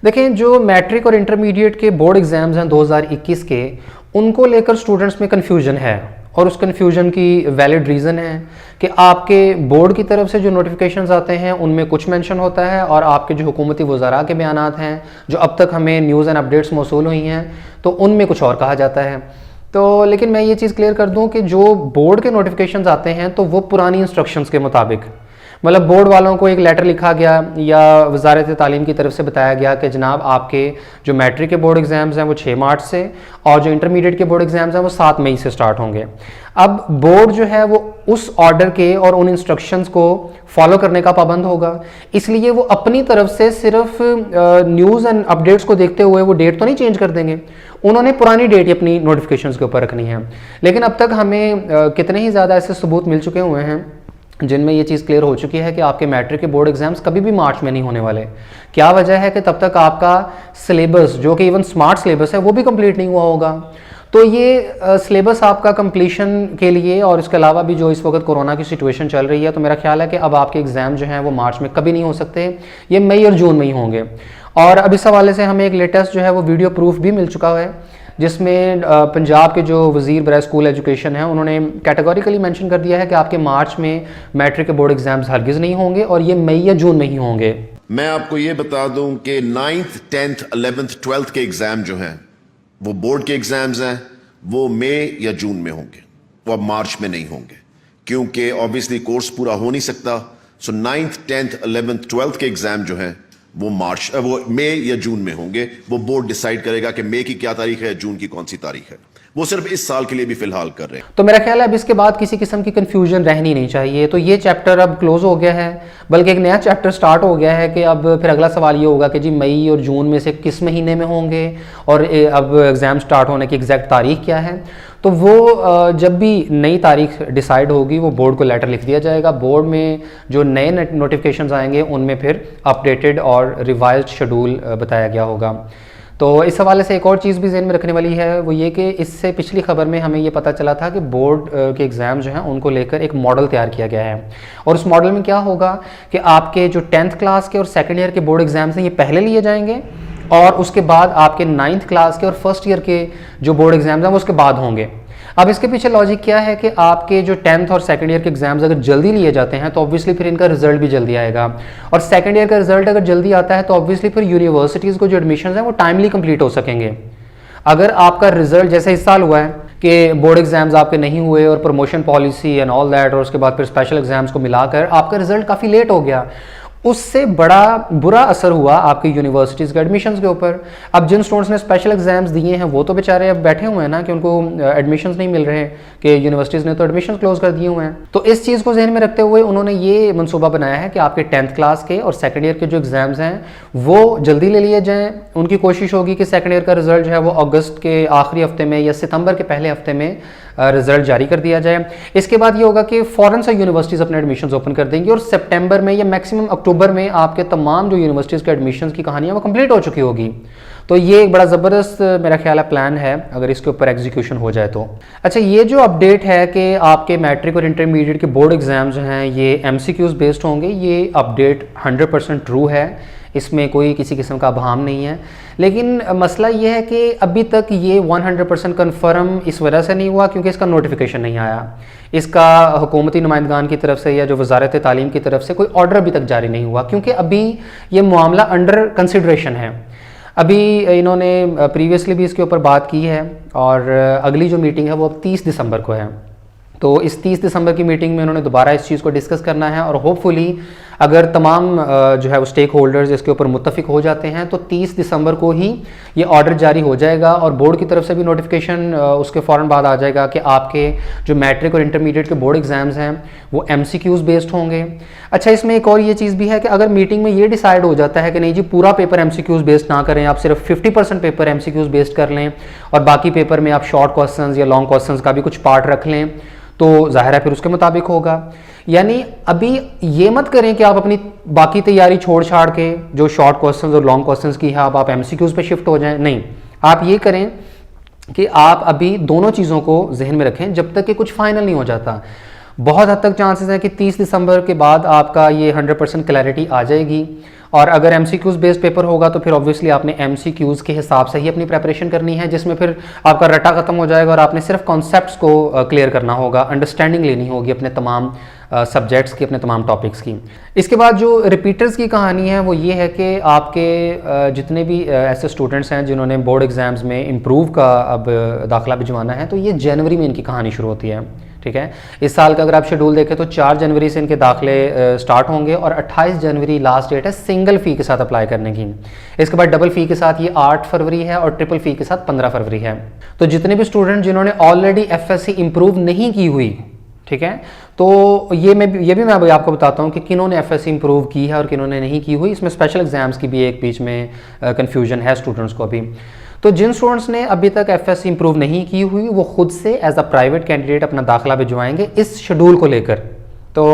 देखें, जो मैट्रिक और इंटरमीडिएट के बोर्ड एग्जाम्स हैं 2021 के, उनको लेकर स्टूडेंट्स में कन्फ्यूजन है और उस कन्फ्यूजन की वैलिड रीज़न है कि आपके बोर्ड की तरफ से जो नोटिफिकेशंस आते हैं उनमें कुछ मेंशन होता है और आपके जो हुकूमती वज़ारा के बयानात हैं जो अब तक हमें न्यूज़ एंड अपडेट्स मौसूल हुई हैं तो उनमें कुछ और कहा जाता है। तो लेकिन मैं ये चीज़ क्लियर कर दूं कि जो बोर्ड के नोटिफिकेशंस आते हैं तो वो पुरानी इंस्ट्रक्शंस के मुताबिक, मतलब बोर्ड वालों को एक लेटर लिखा गया या वजारत तालीम की तरफ से बताया गया कि जनाब आपके जो मैट्रिक के बोर्ड एग्ज़ाम्स हैं वो 6 मार्च से और जो इंटरमीडिएट के बोर्ड एग्ज़ाम्स हैं वो 7 मई से स्टार्ट होंगे। अब बोर्ड जो है वो उस ऑर्डर के और उन इंस्ट्रक्शंस को फॉलो करने का पाबंद होगा, इसलिए वो अपनी तरफ से सिर्फ न्यूज़ एंड अपडेट्स को देखते हुए वो डेट तो नहीं चेंज कर देंगे, उन्होंने पुरानी डेट ही अपनी नोटिफिकेशंस के ऊपर रखनी है। लेकिन अब तक हमें कितने ही ज़्यादा ऐसे सबूत मिल चुके हुए हैं जिनमें ये चीज़ क्लियर हो चुकी है कि आपके मैट्रिक के बोर्ड एग्जाम्स कभी भी मार्च में नहीं होने वाले। क्या वजह है कि तब तक आपका सिलेबस, जो कि इवन स्मार्ट सिलेबस है, वो भी कंप्लीट नहीं हुआ होगा। तो ये सिलेबस आपका कंप्लीशन के लिए और इसके अलावा भी जो इस वक्त कोरोना की सिचुएशन चल रही है, तो मेरा ख्याल है कि अब आपके एग्ज़ाम जो हैं वो मार्च में कभी नहीं हो सकते, ये मई और जून में ही होंगे। और अब इस हवाले से हमें एक लेटेस्ट जो है वो वीडियो प्रूफ भी मिल चुका है जिसमें पंजाब के जो वज़ीर बराए स्कूल एजुकेशन है उन्होंने कैटेगोरिकली मेंशन कर दिया है कि आपके मार्च में मैट्रिक के बोर्ड एग्जाम्स हरगिज़ नहीं होंगे और ये मई या जून में ही होंगे। मैं आपको ये बता दूं कि 9th, 10th, 11th, 12th के एग्जाम जो हैं वो बोर्ड के एग्जाम्स हैं, वो मई या जून में होंगे, वो अब मार्च में नहीं होंगे क्योंकि ऑब्वियसली कोर्स पूरा हो नहीं सकता। सो 9th, 10th, 11th, 12th के एग्जाम जो हैं वो मई या जून में होंगे। वो बोर्ड डिसाइड करेगा कि मई की क्या तारीख है, जून की कौन सी तारीख है। वो सिर्फ इस साल के लिए भी फिलहाल कर रहे हैं। तो मेरा ख्याल है अब इसके बाद किसी किस्म की कंफ्यूजन रहनी नहीं चाहिए। तो ये चैप्टर अब क्लोज हो गया है, बल्कि एक नया चैप्टर स्टार्ट हो गया है कि अब फिर अगला सवाल ये होगा कि जी मई और जून में से किस महीने में होंगे और अब एग्ज़ाम स्टार्ट होने की एग्जैक्ट तारीख क्या है। तो वो जब भी नई तारीख डिसाइड होगी वो बोर्ड को लेटर लिख दिया जाएगा। बोर्ड में जो नए नोटिफिकेशंस आएंगे उनमें फिर अपडेटेड और रिवाइज्ड शेड्यूल बताया गया होगा। तो इस हवाले से एक और चीज़ भी ज़हन में रखने वाली है, वो ये कि इससे पिछली खबर में हमें ये पता चला था कि बोर्ड के एग्ज़ाम जो हैं उनको लेकर एक मॉडल तैयार किया गया है और उस मॉडल में क्या होगा कि आपके जो 10th क्लास के और सेकेंड ईयर के बोर्ड एग्ज़ाम्स हैं ये पहले लिए जाएंगे और उसके बाद आपके 9th क्लास के और फर्स्ट ईयर के जो बोर्ड एग्ज़ाम्स हैं वो उसके बाद होंगे। अब इसके पीछे लॉजिक क्या है कि आपके जो 10th और सेकंड ईयर के एग्जाम्स अगर जल्दी लिए जाते हैं तो ऑब्वियसली फिर इनका रिजल्ट भी जल्दी आएगा और सेकंड ईयर का रिजल्ट अगर जल्दी आता है तो ऑब्वियसली फिर यूनिवर्सिटीज़ को जो एडमिशन हैं वो टाइमली कंप्लीट हो सकेंगे। अगर आपका रिजल्ट जैसे इस साल हुआ है कि बोर्ड एग्जाम्स आपके नहीं हुए और promotion policy and all that और उसके बाद फिर स्पेशल एग्जाम्स को मिलाकर आपका रिजल्ट काफ़ी लेट हो गया, उससे बड़ा बुरा असर हुआ आपकी यूनिवर्सिटीज़ के एडमिशन्स के ऊपर। अब जिन स्टूडेंट्स ने स्पेशल एग्जाम्स दिए हैं वो तो बेचारे अब बैठे हुए हैं ना कि उनको एडमिशन्स नहीं मिल रहे कि यूनिवर्सिटीज़ ने तो एडमिशन क्लोज कर दिए हुए हैं। तो इस चीज़ को जहन में रखते हुए उन्होंने ये मनसूबा बनाया है कि आपके 10th क्लास के और सेकेंड ईयर के जो एग्ज़ाम्स हैं वो जल्दी ले लिए जाएँ। उनकी कोशिश होगी कि सेकेंड ईयर का रिजल्ट जो है वो अगस्त के आखिरी हफ्ते में या सितंबर के पहले हफ्ते में रिजल्ट जारी कर दिया जाए। इसके बाद ये होगा कि फ़ौरन से यूनिवर्सिटीज़ अपने एडमिशन्स ओपन कर देंगी और सितंबर में या मैक्सिमम अक्टूबर में आपके तमाम जो यूनिवर्सिटीज़ के एडमिशन्स की कहानियाँ वो कंप्लीट हो चुकी होगी। तो ये एक बड़ा ज़बरदस्त मेरा ख्याल है प्लान है अगर इसके ऊपर एग्जीक्यूशन हो जाए तो। अच्छा, ये जो अपडेट है कि आपके मैट्रिक और इंटरमीडिएट के बोर्ड एग्ज़ाम जो हैं ये MCQs बेस्ड होंगे, ये अपडेट 100% ट्रू है, इसमें कोई किसी किस्म का अभाम नहीं है। लेकिन मसला ये है कि अभी तक ये 100% कन्फर्म इस वजह से नहीं हुआ क्योंकि इसका नोटिफिकेशन नहीं आया, इसका हुकूमती नुमाइंदगान की तरफ से या जो वजारत तालीम की तरफ से कोई ऑर्डर अभी तक जारी नहीं हुआ क्योंकि अभी ये मामला अंडर कंसिडरेशन है। अभी इन्होंने प्रीवियसली भी इसके ऊपर बात की है और अगली जो मीटिंग है वो अब 30 दिसंबर को है। तो इस 30 दिसंबर की मीटिंग में उन्होंने दोबारा इस चीज़ को डिस्कस करना है और होपफुली अगर तमाम जो है वो स्टेक होल्डर्स इसके ऊपर मुत्तफिक हो जाते हैं तो 30 दिसंबर को ही ये ऑर्डर जारी हो जाएगा और बोर्ड की तरफ से भी नोटिफिकेशन उसके फ़ौरन बाद आ जाएगा कि आपके जो मैट्रिक और इंटरमीडिएट के बोर्ड एग्ज़ाम्स हैं वो MCQs बेस्ड होंगे। अच्छा, इसमें एक और ये चीज़ भी है कि अगर मीटिंग में ये डिसाइड हो जाता है कि नहीं जी पूरा पेपर MCQs बेस्ड ना करें, आप सिर्फ 50% पेपर MCQs बेस्ड कर लें और बाकी पेपर में आप शॉर्ट क्वेश्चंस या लॉन्ग क्वेश्चंस का भी कुछ पार्ट रख लें, तो ज़ाहिर है फिर उसके मुताबिक होगा। यानी अभी ये मत करें कि आप अपनी बाकी तैयारी छोड़ छाड़ के जो शॉर्ट क्वेश्चंस और लॉन्ग क्वेश्चंस की है आप MCQs पे शिफ्ट हो जाएं। नहीं, आप ये करें कि आप अभी दोनों चीज़ों को जहन में रखें जब तक कि कुछ फाइनल नहीं हो जाता। बहुत हद तक चांसेस है कि 30 दिसंबर के बाद आपका ये 100% क्लैरिटी आ जाएगी। और अगर MCQs बेस्ड पेपर होगा तो फिर ऑब्वियसली आपने MCQs के हिसाब से ही अपनी प्रेपरेशन करनी है, जिसमें फिर आपका रट्टा खत्म हो जाएगा और आपने सिर्फ कॉन्सेप्ट्स को क्लियर करना होगा, अंडरस्टैंडिंग लेनी होगी अपने तमाम सब्जेक्ट्स की, अपने तमाम टॉपिक्स की। इसके बाद जो रिपीटर्स की कहानी है वो ये है कि आपके जितने भी ऐसे स्टूडेंट्स हैं जिन्होंने बोर्ड एग्जाम्स में इम्प्रूव का अब दाखिला भिजवाना है, तो ये जनवरी में इनकी कहानी शुरू होती है। ठीक है, इस साल का अगर आप शेड्यूल देखें तो 4 जनवरी से इनके दाखिले स्टार्ट होंगे और 28 जनवरी लास्ट डेट है सिंगल फ़ी के साथ अप्लाई करने की। इसके बाद डबल फ़ी के साथ ये 8 फरवरी है और ट्रिपल फ़ी के साथ 15 फरवरी है। तो जितने भी स्टूडेंट जिन्होंने ऑलरेडी FSC इम्प्रूव नहीं की हुई, ठीक है, तो ये भी मैं अभी आपको बताता हूँ कि किन्होंने FSC इम्प्रूव की है और किन्होंने नहीं की हुई। इसमें स्पेशल एग्जाम्स की भी एक बीच में कन्फ्यूजन है स्टूडेंट्स को अभी। तो जिन स्टूडेंट्स ने अभी तक FSC इम्प्रूव नहीं की हुई वो खुद से एज अ प्राइवेट कैंडिडेट अपना दाखिला भिजवाएंगे इस शेड्यूल को लेकर। तो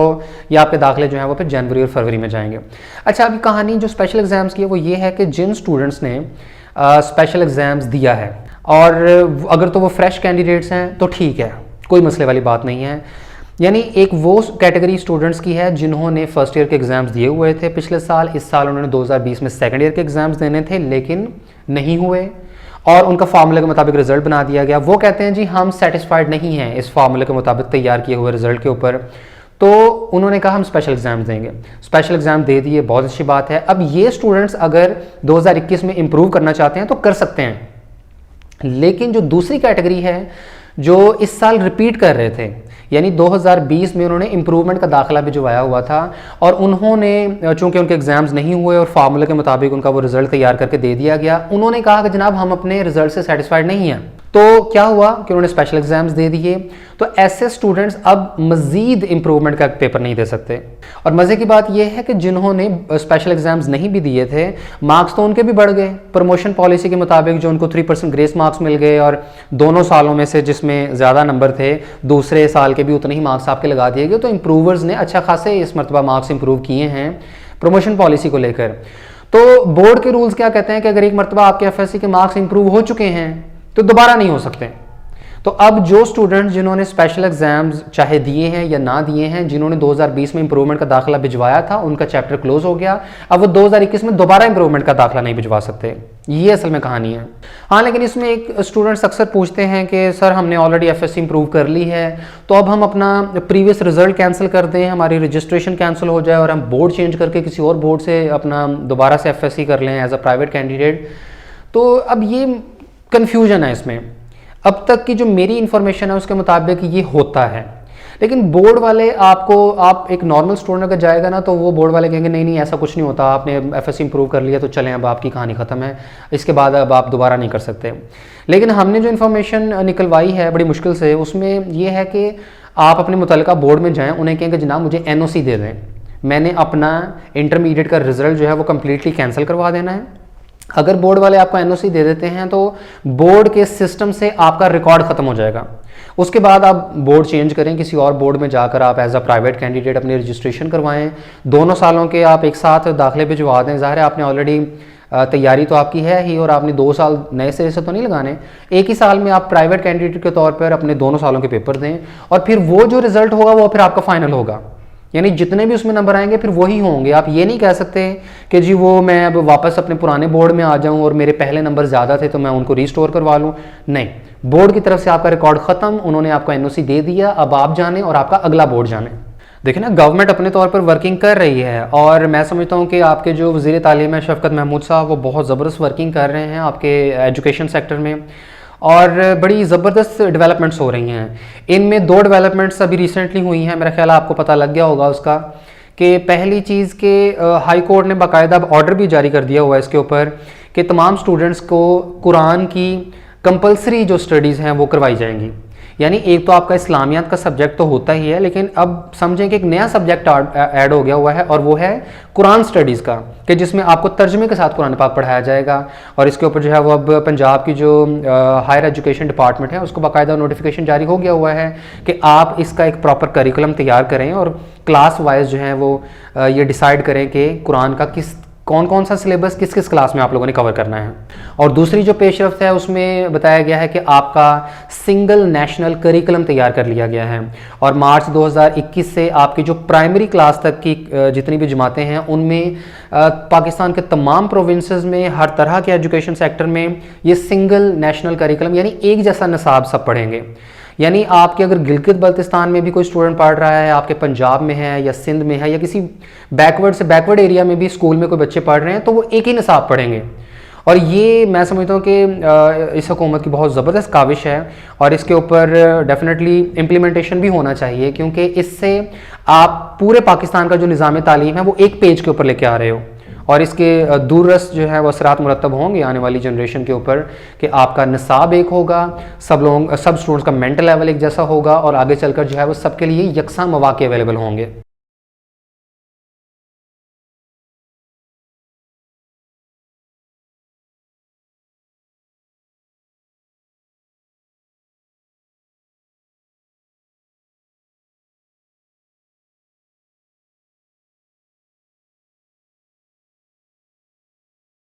ये आपके दाखिले जो हैं वो फिर जनवरी और फरवरी में जाएंगे। अच्छा, अभी कहानी जो स्पेशल एग्जाम्स की है वो ये है कि जिन स्टूडेंट्स ने स्पेशल एग्जाम्स दिया है और अगर तो वो फ्रेश कैंडिडेट्स हैं तो ठीक है, कोई मसले वाली बात नहीं है। यानी एक वो कैटेगरी स्टूडेंट्स की है जिन्होंने फर्स्ट ईयर के एग्जाम्स दिए हुए थे पिछले साल, इस साल उन्होंने 2020 में सेकेंड ईयर के एग्जाम्स देने थे लेकिन नहीं हुए और उनका फार्मूले के मुताबिक रिजल्ट बना दिया गया। वो कहते हैं जी हम सेटिस्फाइड नहीं हैं इस फार्मूले के मुताबिक तैयार किए हुए रिजल्ट के ऊपर, तो उन्होंने कहा हम स्पेशल एग्जाम्स देंगे। स्पेशल एग्जाम दे दिए, बहुत अच्छी बात है। अब ये स्टूडेंट्स अगर 2021 में इम्प्रूव करना चाहते हैं तो कर सकते हैं, लेकिन जो दूसरी कैटेगरी है जो इस साल रिपीट कर रहे थे, यानी 2020 में उन्होंने इम्प्रूवमेंट का दाखिला भिजवाया हुआ था और उन्होंने चूंकि उनके एग्जाम्स नहीं हुए और फार्मूले के मुताबिक उनका वो रिजल्ट तैयार करके दे दिया गया, उन्होंने कहा कि जनाब हम अपने रिजल्ट से सेटिस्फाइड नहीं हैं। तो क्या हुआ कि उन्होंने स्पेशल एग्जाम्स दे दिए। तो ऐसे स्टूडेंट्स अब मजीद इंप्रूवमेंट का पेपर नहीं दे सकते। और मज़े की बात यह है कि जिन्होंने स्पेशल एग्जाम्स नहीं भी दिए थे, मार्क्स तो उनके भी बढ़ गए। प्रमोशन पॉलिसी के मुताबिक जो उनको 3% ग्रेस मार्क्स मिल गए और दोनों सालों में से जिसमें ज़्यादा नंबर थे दूसरे साल के भी उतने ही मार्क्स आपके लगा दिए गए। तो इम्प्रूवर्स ने अच्छा खासे इस मरतबा मार्क्स इंप्रूव किए हैं प्रमोशन पॉलिसी को लेकर। तो बोर्ड के रूल्स क्या कहते हैं कि अगर एक मरतबा आपके FSC के मार्क्स इंप्रूव हो चुके हैं तो दोबारा नहीं हो सकते। तो अब जो स्टूडेंट्स जिन्होंने स्पेशल एग्जाम्स चाहे दिए हैं या ना दिए हैं, जिन्होंने 2020 में इंप्रूवमेंट का दाखिला भिजवाया था, उनका चैप्टर क्लोज हो गया। अब वो 2021 में दोबारा इंप्रूवमेंट का दाखिला नहीं भिजवा सकते। ये असल में कहानी है। हाँ, लेकिन इसमें एक स्टूडेंट्स अक्सर पूछते हैं कि सर हमने ऑलरेडी FSC इंप्रूव कर ली है, तो अब हम अपना प्रीवियस रिजल्ट कैंसिल कर दें, हमारी रजिस्ट्रेशन कैंसिल हो जाए और हम बोर्ड चेंज करके किसी और बोर्ड से अपना दोबारा से FSC कर लें एज अ प्राइवेट कैंडिडेट। तो अब ये कन्फ्यूजन है इसमें। अब तक की जो मेरी इन्फॉर्मेशन है उसके मुताबिक ये होता है, लेकिन बोर्ड वाले आप एक नॉर्मल स्टूडेंट अगर जाएगा ना तो वो बोर्ड वाले कहेंगे नहीं नहीं ऐसा कुछ नहीं होता, आपने FSC इंप्रूव कर लिया तो चलें अब आपकी कहानी ख़त्म है, इसके बाद अब आप दोबारा नहीं कर सकते। लेकिन हमने जो इन्फॉर्मेशन निकलवाई है बड़ी मुश्किल से, उसमें यह है कि आप अपने मुतल्लिका बोर्ड में जाएँ, उन्हें कहेंगे जनाब मुझे NOC दे दें, मैंने अपना इंटरमीडिएट का रिजल्ट जो है वो कम्प्लीटली कैंसिल करवा देना है। अगर बोर्ड वाले आपको NOC दे देते हैं तो बोर्ड के सिस्टम से आपका रिकॉर्ड ख़त्म हो जाएगा। उसके बाद आप बोर्ड चेंज करें, किसी और बोर्ड में जाकर आप एज अ प्राइवेट कैंडिडेट अपनी रजिस्ट्रेशन करवाएं, दोनों सालों के आप एक साथ दाखिले भिजवा दें। ज़ाहिर है आपने ऑलरेडी तैयारी तो आपकी है ही और आपने 2 साल नए सिरे से तो नहीं लगाने, एक ही साल में आप प्राइवेट कैंडिडेट के तौर पर अपने दोनों सालों के पेपर दें और फिर वो जो रिजल्ट होगा वो फिर आपका फाइनल होगा। यानी जितने भी उसमें नंबर आएंगे फिर वही होंगे। आप ये नहीं कह सकते कि जी वो मैं अब वापस अपने पुराने बोर्ड में आ जाऊं और मेरे पहले नंबर ज़्यादा थे तो मैं उनको रीस्टोर करवा लूं। नहीं, बोर्ड की तरफ से आपका रिकॉर्ड ख़त्म, उन्होंने आपको NOC दे दिया, अब आप जाने और आपका अगला बोर्ड जाने। देखिए ना, गवर्नमेंट अपने तौर पर वर्किंग कर रही है और मैं समझता हूँ कि आपके जो वज़ीर तालीम है शफ़क़त महमूद साहब, वो बहुत ज़बरदस्त वर्किंग कर रहे हैं आपके एजुकेशन सेक्टर में और बड़ी ज़बरदस्त डेवलपमेंट्स हो रही हैं। इनमें 2 डेवलपमेंट्स अभी रिसेंटली हुई हैं, मेरा ख्याल आपको पता लग गया होगा उसका, कि पहली चीज़ के हाई कोर्ट ने बाकायदा ऑर्डर भी जारी कर दिया हुआ है इसके ऊपर कि तमाम स्टूडेंट्स को कुरान की कंपलसरी जो स्टडीज़ हैं वो करवाई जाएंगी। यानी एक तो आपका इस्लामियात का सब्जेक्ट तो होता ही है, लेकिन अब समझें कि एक नया सब्जेक्ट ऐड हो गया हुआ है और वो है कुरान स्टडीज़ का, कि जिसमें आपको तर्जमे के साथ कुरान पाक पढ़ाया जाएगा। और इसके ऊपर जो है वो अब पंजाब की जो हायर एजुकेशन डिपार्टमेंट है उसको बाकायदा नोटिफिकेशन जारी हो गया हुआ है कि आप इसका एक प्रॉपर करिकुलम तैयार करें और क्लास वाइज जो है वो ये डिसाइड करें कि कुरान का किस कौन कौन सा सिलेबस किस किस क्लास में आप लोगों ने कवर करना है। और दूसरी जो पेशरफ्त है उसमें बताया गया है कि आपका सिंगल नेशनल करिकुलम तैयार कर लिया गया है और मार्च 2021 से आपकी जो प्राइमरी क्लास तक की जितनी भी जमातें हैं उनमें पाकिस्तान के तमाम प्रोविंसेस में हर तरह के एजुकेशन सेक्टर में ये सिंगल नेशनल करिकुलम यानी एक जैसा निसाब सब पढ़ेंगे। यानी आपके अगर गिलगित बल्तिस्तान में भी कोई स्टूडेंट पढ़ रहा है, आपके पंजाब में है या सिंध में है या किसी बैकवर्ड से बैकवर्ड एरिया में भी स्कूल में कोई बच्चे पढ़ रहे हैं तो वो एक ही निसाब पढ़ेंगे। और ये मैं समझता हूँ कि इस हुकूमत की बहुत ज़बरदस्त काविश है और इसके ऊपर डेफिनेटली इम्प्लीमेंटेशन भी होना चाहिए, क्योंकि इससे आप पूरे पाकिस्तान का जो निज़ाम तालीम है वो एक पेज के ऊपर लेके आ रहे हो और इसके दूररस जो है वो असरात मुरतब होंगे आने वाली जनरेशन के ऊपर कि आपका निसाब एक होगा, सब स्टूडेंट्स का मेंटल लेवल एक जैसा होगा और आगे चलकर जो है वो सबके लिए यकसा मौके अवेलेबल होंगे।